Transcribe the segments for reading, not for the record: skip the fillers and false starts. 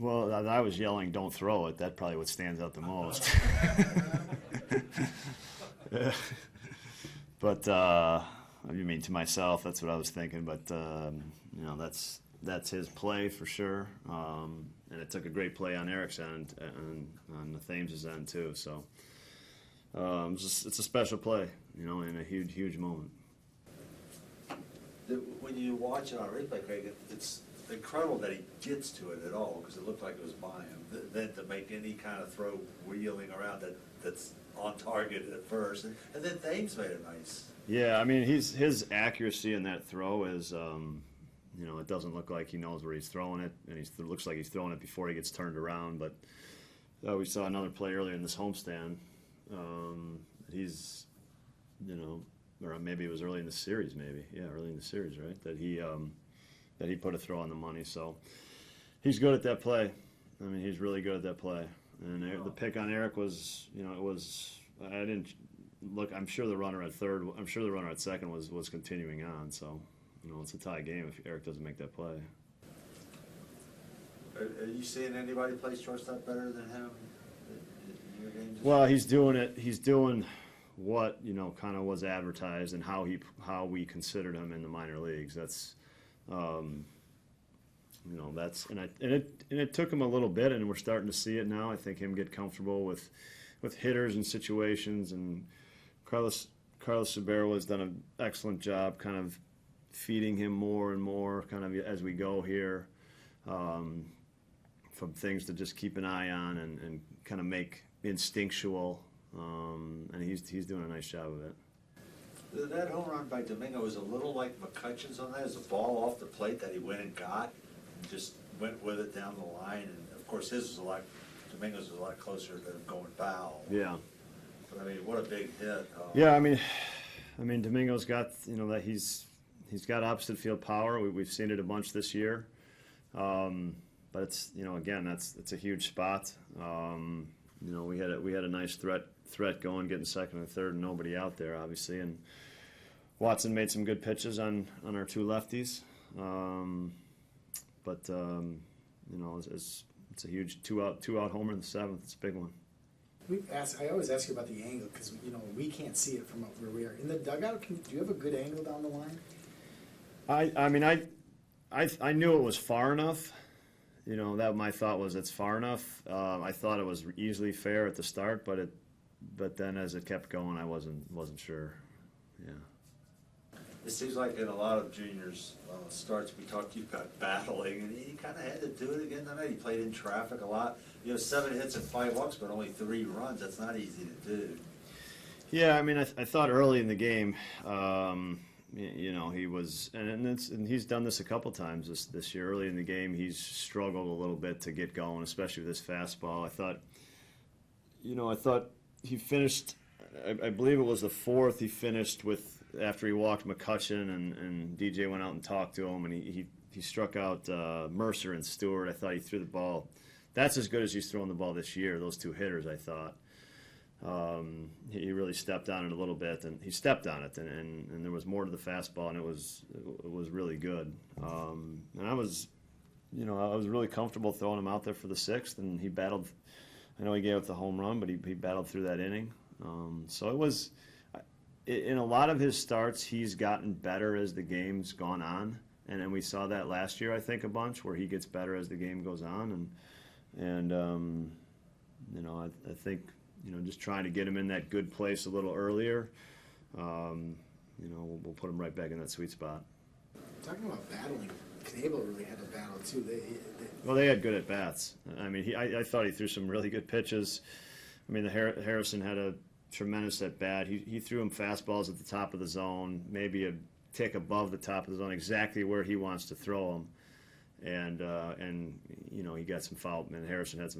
Well, I was yelling, "Don't throw it." That's probably what stands out the most. But I mean, to myself, that's what I was thinking. But that's his play for sure. And it took a great play on Eric's end and on the Thames' end too. So it's a special play, in a huge moment. When you watch it on replay, Craig, it's incredible that he gets to it at all, because it looked like it was by him. Then to make any kind of throw wheeling around that's on target at first, and then Thames made it nice. Yeah, I mean, his accuracy in that throw is, it doesn't look like he knows where he's throwing it, and it looks like he's throwing it before he gets turned around. But we saw another play earlier in this homestand. He's, or maybe it was early in the series, early in the series, right? That he put a throw on the money. So he's good at that play. I mean, he's really good at that play. And the pick on Eric was, I didn't look. I'm sure the runner at third. I'm sure the runner at second was continuing on. So, it's a tie game if Eric doesn't make that play. Are you seeing anybody play shortstop better than him in your games? Well, he's doing it. He's doing what kind of was advertised and how we considered him in the minor leagues. That's, that's and it took him a little bit, and we're starting to see it now. I think him get comfortable with hitters and situations, and Carlos Sabero has done an excellent job kind of feeding him more and more kind of as we go here, from things to just keep an eye on and kind of make instinctual, and he's doing a nice job of it. That home run by Domingo was a little like McCutcheon's on that. It was a ball off the plate that he went and got and just went with it down the line. And, of course, Domingo's was a lot closer to going foul. Yeah. But, I mean, what a big hit. Yeah, I mean, Domingo's got, that he's got opposite field power. We've seen it a bunch this year. But it's, again, it's a huge spot. We had a nice threat going, getting second and third, and nobody out there, obviously. And Watson made some good pitches on our two lefties. It's a huge two out homer in the seventh. It's a big one. I always ask you about the angle because we can't see it from where we are in the dugout. Do you have a good angle down the line? I knew it was far enough. That my thought was it's far enough. I thought it was easily fair at the start, but then as it kept going, I wasn't sure. Yeah. It seems like in a lot of juniors' starts, we talked about battling, and he kind of had to do it again tonight. He played in traffic a lot. 7 hits and 5 walks, but only 3 runs. That's not easy to do. Yeah, I mean, I thought early in the game, he was, and he's done this a couple times this year. Early in the game, he's struggled a little bit to get going, especially with this fastball. I thought he finished. I believe it was the 4th. He finished with after he walked McCutcheon and DJ went out and talked to him, and he struck out Mercer and Stewart. I thought he threw the ball. That's as good as he's throwing the ball this year. Those 2 hitters, I thought. He really stepped on it a little bit, and he stepped on it, and there was more to the fastball, and it was really good. And I was really comfortable throwing him out there for the 6th, and he battled. I know he gave up the home run, but he battled through that inning. So it was. In a lot of his starts, he's gotten better as the game's gone on, and then we saw that last year, I think, a bunch, where he gets better as the game goes on, and I think. Just trying to get him in that good place a little earlier, we'll put him right back in that sweet spot. Talking about battling, Knebel really had to battle too. They had good at bats. I mean, I thought he threw some really good pitches. I mean, Harrison had a tremendous at bat. He threw him fastballs at the top of the zone, maybe a tick above the top of the zone, exactly where he wants to throw them. And he got some foul. And Harrison had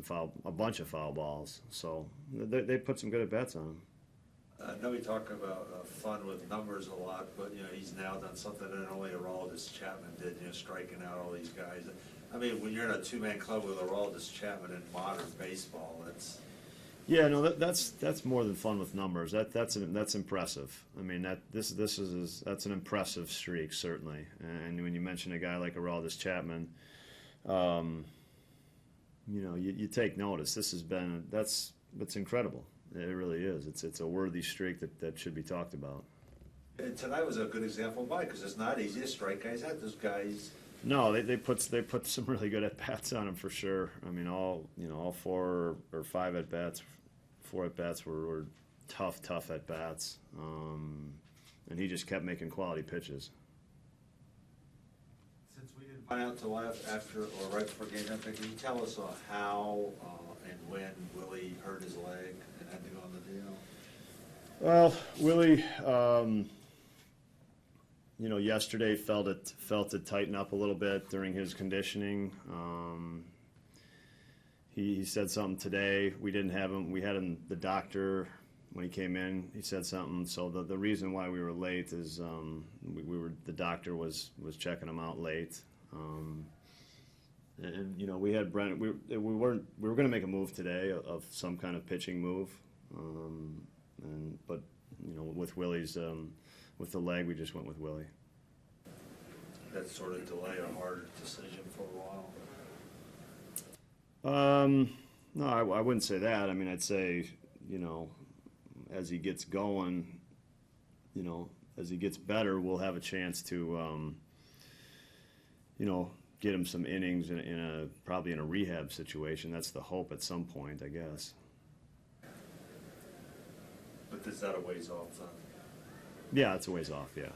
a bunch of foul balls. So they put some good at bats on him. I know we talk about fun with numbers a lot, but he's now done something that only Aroldis Chapman did. Striking out all these guys. I mean, when you're in a 2-man club with Aroldis Chapman in modern baseball, that's. Yeah, no, that's more than fun with numbers. That's impressive. I mean, that's an impressive streak, certainly. And when you mention a guy like Aroldis Chapman, you take notice. This has been that's incredible. It really is. It's a worthy streak that should be talked about. And tonight was a good example why, because it's not easy to strike guys out. Those guys. No, they put some really good at bats on him for sure. I mean, all 4 or 5 at bats, 4 at bats were tough at bats, and he just kept making quality pitches. Since we didn't find out till after or right before game time, can you tell us how and when Willie hurt his leg and had to go on the DL? Well, Willie, yesterday felt it tighten up a little bit during his conditioning. He said something today. We didn't have him. We had him. The doctor, when he came in, he said something. So the reason why we were late is the doctor was checking him out late. And we had Brent. We were going to make a move today of some kind of pitching move. But with Willie's with the leg, we just went with Willie. That sort of delay a hard decision for a while. No, I wouldn't say that. I mean, I'd say as he gets going, as he gets better, we'll have a chance to get him some innings probably in a rehab situation. That's the hope at some point, I guess. But is that a ways off then? Yeah, it's a ways off, yeah.